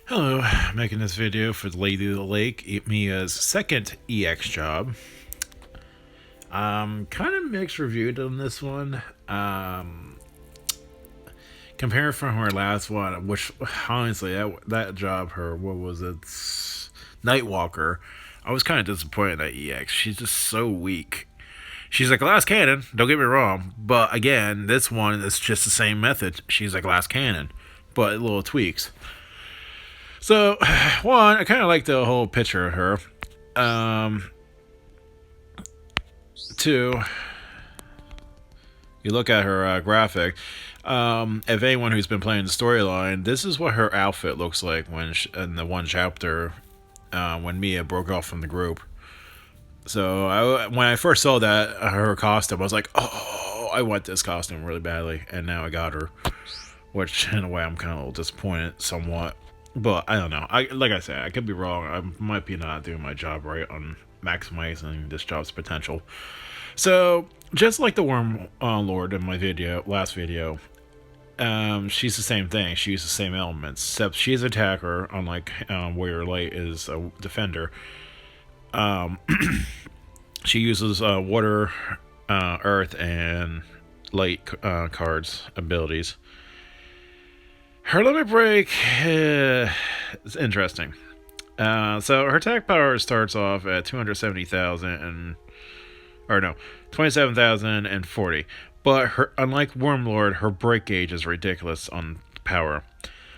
Hello, I'm making this video for the Lady of the Lake, Mia's second EX job. Kind of mixed reviewed on this one. Compared from her last one, which honestly, that job, what was it, Nightwalker, I was kind of disappointed at EX. She's just so weak. She's a glass cannon, don't get me wrong, but again, this one is just the same method. She's a glass cannon, but little tweaks. So, one, I kind of like the whole picture of her. Two, you look at her graphic. If anyone who's been playing the storyline, this is what her outfit looks like in the one chapter when Meia broke off from the group. So when I first saw that her costume, I was like, "Oh, I want this costume really badly," and now I got her. Which, in a way, I'm kind of a little disappointed, somewhat. But I don't know. Like I said, I could be wrong. I might be not doing my job right on maximizing this job's potential. So, just like the Worm Lord in my last video, she's the same thing. She uses the same elements, except she's an attacker, unlike Warrior Light is a defender. She uses water, earth, and light cards abilities. Her limit break is interesting. So her attack power starts off at 270,000 or no, 27,040. But unlike Wormlord, her break gauge is ridiculous on power.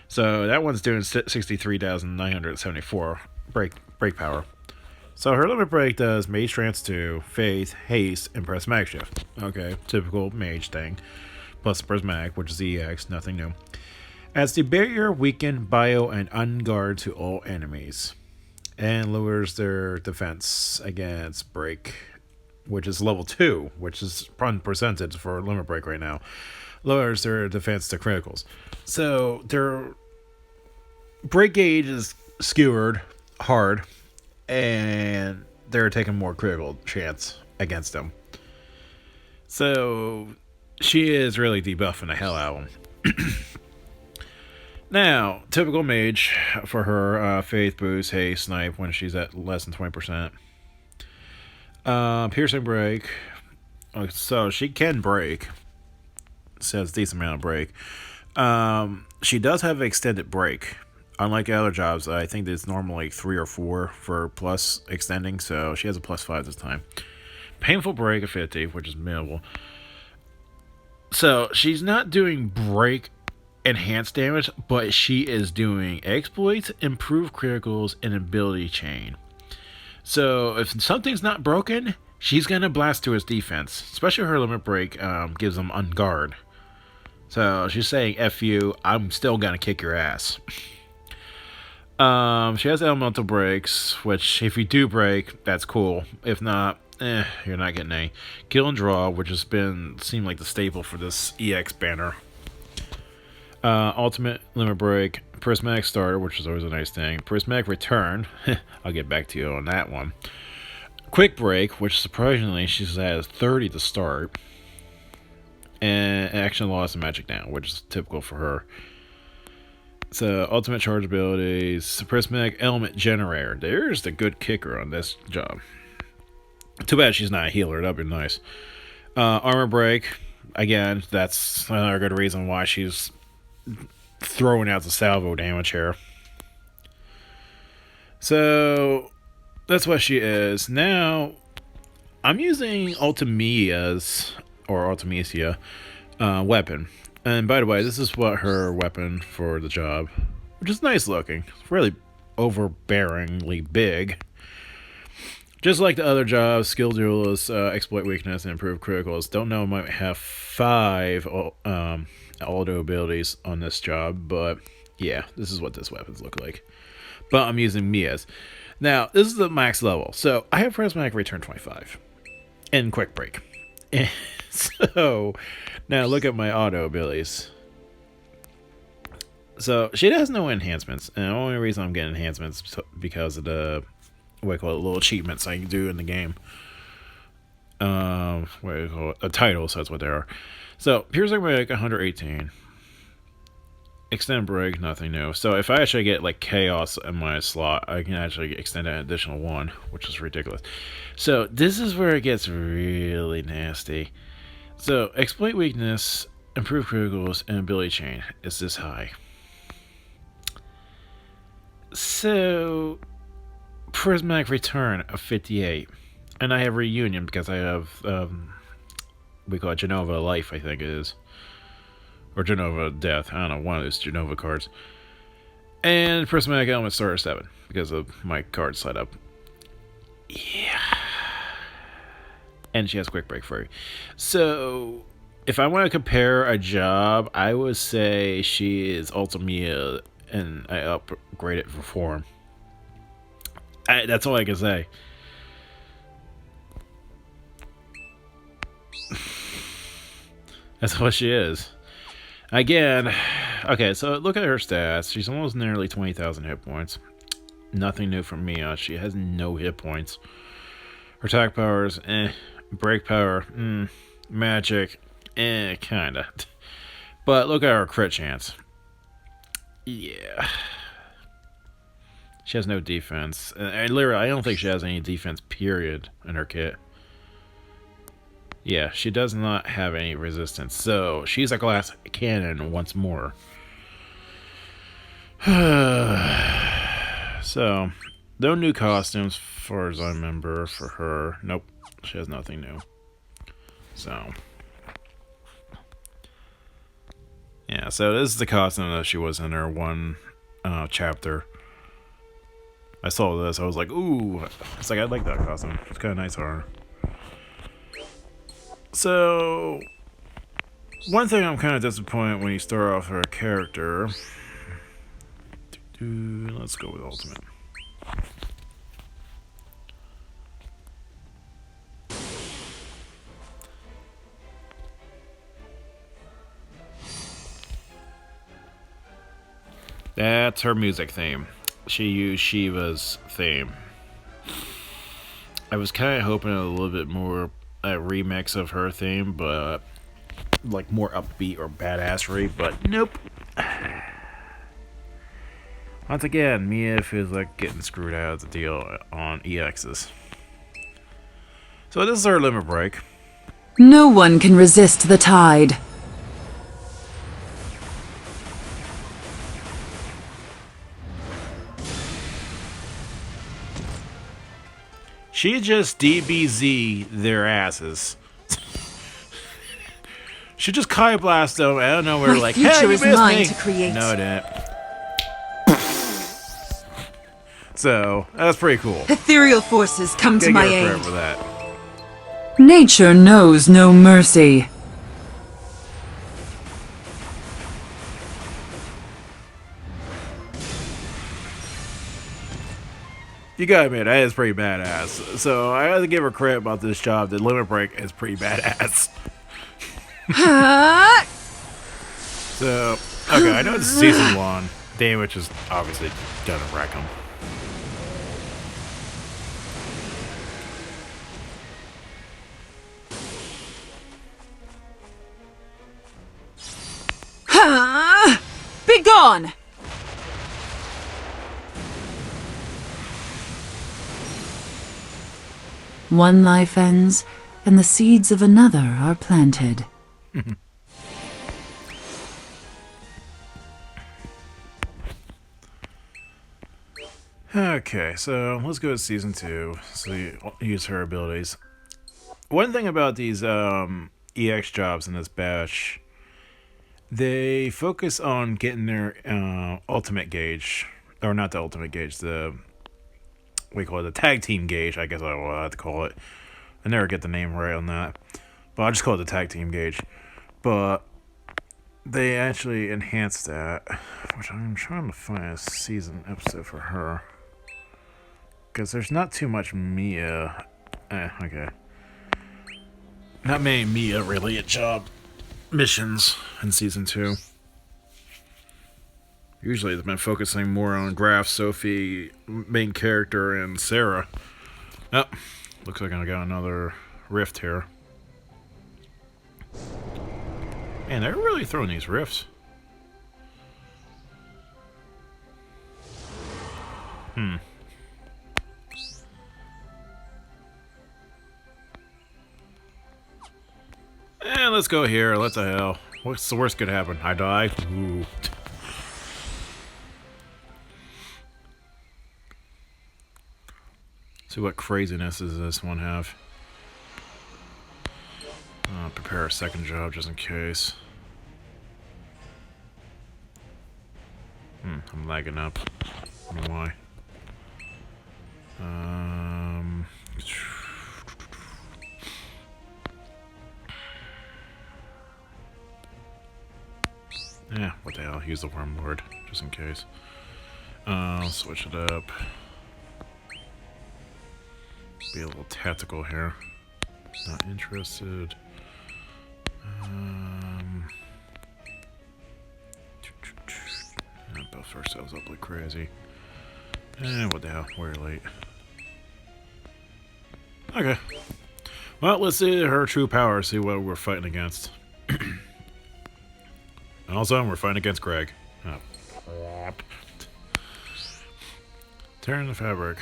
So that one's doing 63,974 break power. So her limit break does Mage Trance 2, Faith, Haste, and Prismatic Shift. Okay, typical mage thing. Plus Prismatic, which is EX, nothing new. Adds the barrier, weaken, bio, and unguard to all enemies. And lowers their defense against break, which is level 2, which is percentage for limit break right now. Lowers their defense to criticals. So their break gauge is skewered hard, and they're taking more critical chance against them. So she is really debuffing the hell out of them. Now, typical mage for her, Faith boost, haste, snipe when she's at less than 20%. Piercing break. So she can break. Says decent amount of break. She does have extended break. Unlike other jobs, I think there's normally 3 or 4 for plus extending, so she has a plus 5 this time. Painful break of 50, which is minimal. So she's not doing break enhanced damage, but she is doing exploits, improved criticals, and ability chain. So if something's not broken, she's gonna blast to his defense. Especially her limit break gives him unguard. So she's saying, "F you, I'm still gonna kick your ass." She has elemental breaks, which if you do break, that's cool. If not, you're not getting any. Kill and draw, which has seemed like the staple for this EX banner. Ultimate limit break, prismatic starter, which is always a nice thing. Prismatic return, I'll get back to you on that one. Quick break, which surprisingly she has 30 to start, and action loss and magic down, which is typical for her. So ultimate charge abilities, prismatic element generator. There's the good kicker on this job. Too bad she's not a healer. That'd be nice. Armor break. Again, that's another good reason why she's throwing out the salvo damage here. So that's what she is. Now I'm using Ultimia's or Ultimisia weapon. And by the way, this is what her weapon for the job, which is nice looking. It's really overbearingly big. Just like the other jobs, skill duelist, exploit weakness, and improve criticals. Don't know, might have 5 auto abilities on this job, but yeah, this is what this weapons look like. But I'm using Meia's. Now, this is the max level. So I have Prismatic Return 25 and Quick Break. And so now look at my auto abilities. So she has no enhancements, and the only reason I'm getting enhancements is because of the what I call it, little achievements I can do in the game. What do you call it? A title, so that's what they are. So piercing break 118. Extend break, nothing new. So if I actually get like chaos in my slot, I can actually extend an additional one, which is ridiculous. So this is where it gets really nasty. So exploit weakness, improve criticals, and ability chain is this high. So prismatic return of 58, and I have reunion because I have we call it Genova life, I think it is. Or Genova Death. I don't know, one of those Genova cards. And Prismatic Element starter 7 because of my card setup. Yeah. And she has Quick Break for you. So, if I want to compare a job, I would say she is Ultimia and I upgrade it for form. That's all I can say. That's what she is. Again, okay, so look at her stats. She's almost nearly 20,000 hit points. Nothing new from Meia. She has no hit points. Her attack power is break power, magic, kinda. But look at her crit chance. Yeah. She has no defense. And literally, I don't think she has any defense, period, in her kit. Yeah, she does not have any resistance, so she's a glass cannon once more. So, no new costumes, as far as I remember, for her. Nope, she has nothing new. So, yeah, so this is the costume that she was in her one chapter. I saw this, I was like, ooh, it's like, I like that costume. It's kind of nice on her. So, one thing I'm kind of disappointed when you start off her character. Let's go with Ultimate. That's her music theme. She used Shiva's theme. I was kind of hoping a little bit more a remix of her theme, but like more upbeat or badassery, but nope. Once again, Meia feels like getting screwed out of the deal on EXs. So this is our limit break. No one can resist the tide. She just DBZ their asses. She just Kai Blast them. I don't know. We're like, hey, you missed me. To create. No, it didn't. So that's pretty cool. Ethereal forces come to my aid. For that. Nature knows no mercy. You gotta admit, that is pretty badass. So I have to give her credit about this job. The limit break is pretty badass. So, okay, I know it's season 1. Damage is obviously gonna wreck him. Be gone! One life ends, and the seeds of another are planted. Okay, so let's go to season 2. So you use her abilities. One thing about these EX jobs in this batch, they focus on getting their ultimate gauge, or not the ultimate gauge, we call it the tag team gauge, I guess I will have to call it. I never get the name right on that, but I'll just call it the tag team gauge. But they actually enhanced that, which I'm trying to find a season episode for her. Because there's not too much Meia. Okay. Not many Meia related job missions in season 2. Usually they've been focusing more on Graf, Sophie, main character, and Sarah. Oh, looks like I got another rift here. Man, they're really throwing these rifts. Let's go here. What the hell? What's the worst could happen? I die? Ooh. See what craziness does this one have. Prepare a second job just in case. I'm lagging up. I don't know why. Yeah, what the hell? Use the Worm Lord just in case. I'll switch it up. Be a little tactical here. Not interested. Buff ourselves up like crazy. What the hell? We're late. Okay. Well, let's see her true power. See what we're fighting against. And also, we're fighting against Greg. Oh, crap. Tearing the fabric.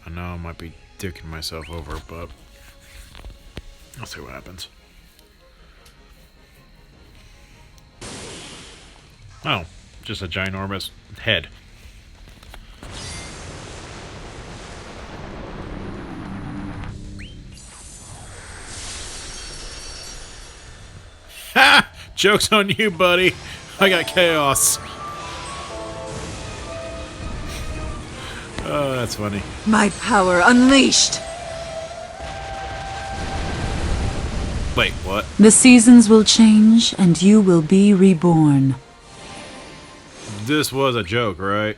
I know I might be dicking myself over, but I'll see what happens. Oh, just a ginormous head. Ha! Joke's on you, buddy. I got chaos. Oh, that's funny. My power unleashed! Wait, what? The seasons will change, and you will be reborn. This was a joke, right?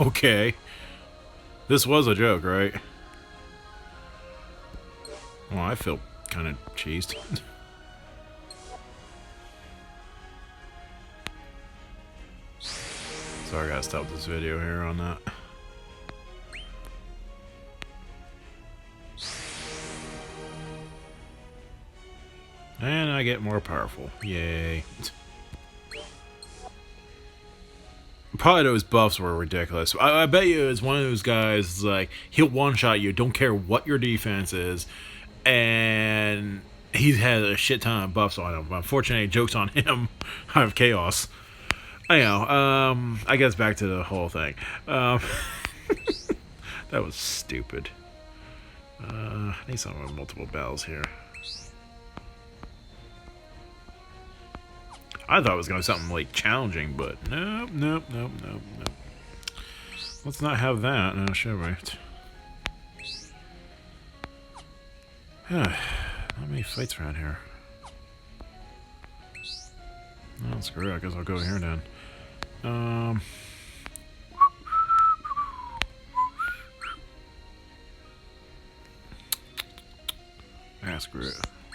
Okay. This was a joke, right? Well, I feel kind of cheesed. So I gotta stop this video here on that. And I get more powerful. Yay. Probably those buffs were ridiculous. I bet you it's one of those guys, like, he'll one-shot you, don't care what your defense is, and he's had a shit ton of buffs on him. Unfortunately, joke's on him. I have chaos. I know. I guess back to the whole thing. That was stupid. I need something with multiple bells here. I thought it was going to be something like challenging, but nope. Let's not have that, now, shall we? Not many fights around here. Oh, screw it. I guess I'll go here then. Screw it.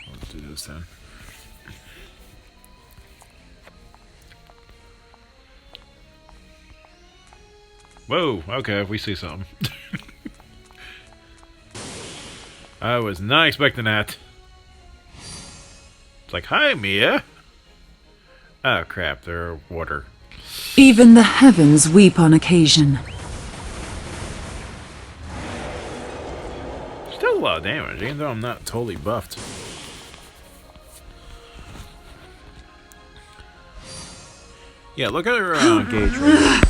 Let's do this then. Whoa, okay, we see something. I was not expecting that. It's like, hi, Meia. Oh, crap, they're water. Even the heavens weep on occasion. Still a lot of damage, even though I'm not totally buffed. Yeah, look at her gauge right here.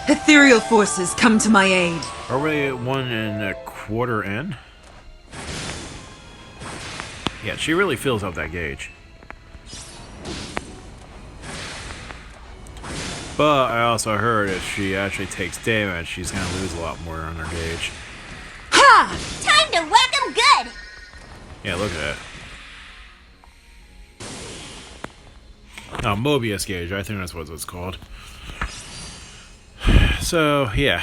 Ethereal forces come to my aid. Are we at 1.25 in? Yeah, she really fills up that gauge. But I also heard if she actually takes damage, she's gonna lose a lot more on her gauge. Ha! Time to whack 'em good! Yeah, look at that. Oh, Mobius gauge, I think that's what it's called. So, yeah.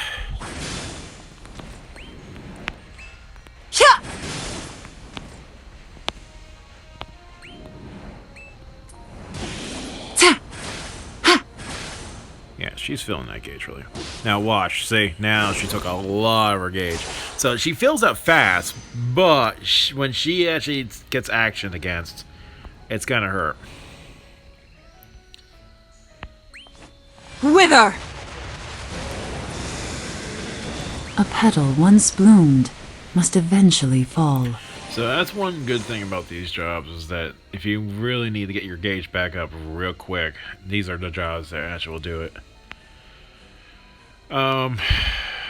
she's filling that gauge really. Now watch, see, now she took a lot of her gauge. So she fills up fast, but when she actually gets action against, it's gonna hurt. Wither! A petal once bloomed must eventually fall. So that's one good thing about these jobs is that if you really need to get your gauge back up real quick, these are the jobs that actually will do it. I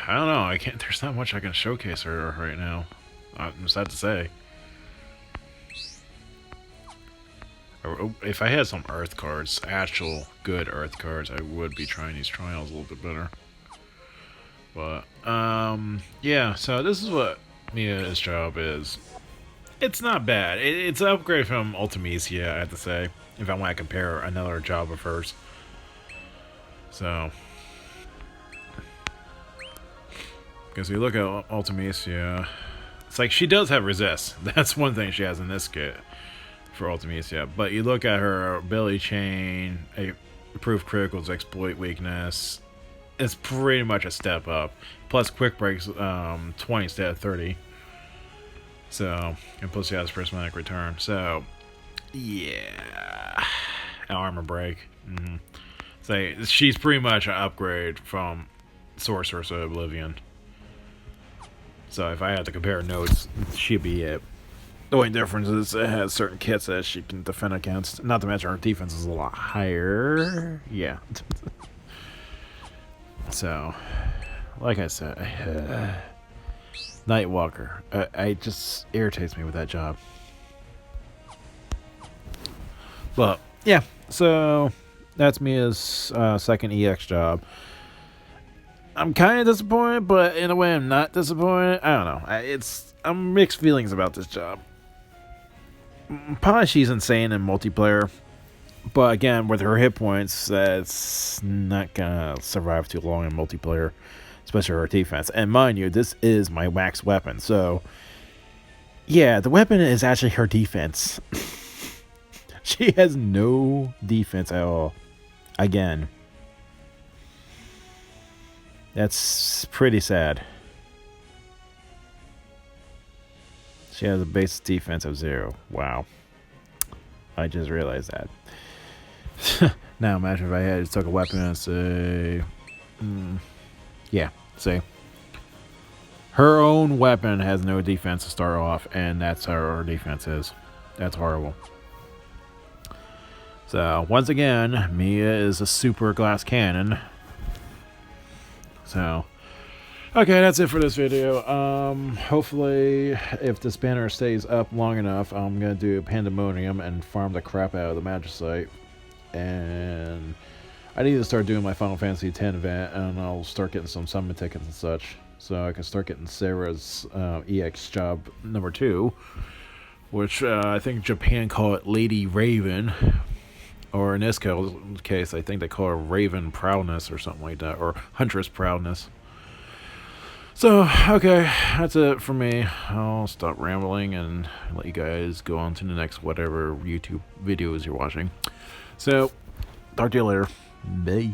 don't know. I can't. There's not much I can showcase her right now. I'm sad to say. If I had some Earth cards, actual good Earth cards, I would be trying these trials a little bit better. But yeah. So this is what Meia's job is. It's not bad. It's an upgrade from Ultimisia, I have to say, if I want to compare another job of hers. So, because you look at Ultimisia, it's like she does have resist. That's one thing she has in this kit for Ultimisia. But you look at her ability chain, improved criticals, exploit weakness. It's pretty much a step up. Plus quick breaks 20 instead of 30. So, and plus she has prismatic return. So, yeah. Armor break. So, she's pretty much an upgrade from Sorceress of Oblivion. So, if I had to compare notes, she'd be it. The only difference is it has certain kits that she can defend against. Not to mention her defense is a lot higher. Yeah. So, like I said, Nightwalker. It just irritates me with that job. But, yeah. So, that's Meia's second EX job. I'm kind of disappointed, but in a way I'm not disappointed. I don't know. I'm mixed feelings about this job. Probably she's insane in multiplayer. But again, with her hit points, that's not going to survive too long in multiplayer. Especially her defense. And mind you, this is my wax weapon. So, yeah, the weapon is actually her defense. She has no defense at all. Again. That's pretty sad. She has a base defense of 0. Wow. I just realized that. Now imagine if I had took a weapon and say... yeah, see. Her own weapon has no defense to start off, and that's how her defense is. That's horrible. So, once again, Meia is a super glass cannon. So, okay, that's it for this video. Hopefully, if this banner stays up long enough, I'm going to do Pandemonium and farm the crap out of the Magicite. And I need to start doing my Final Fantasy X event, and I'll start getting some summon tickets and such. So I can start getting Sarah's EX job number 2, which I think Japan call it Lady Raven. Or in this case, I think they call her Raven Proudness or something like that. Or Huntress Proudness. So, okay, that's it for me. I'll stop rambling and let you guys go on to the next whatever YouTube videos you're watching. So, talk to you later. Bye.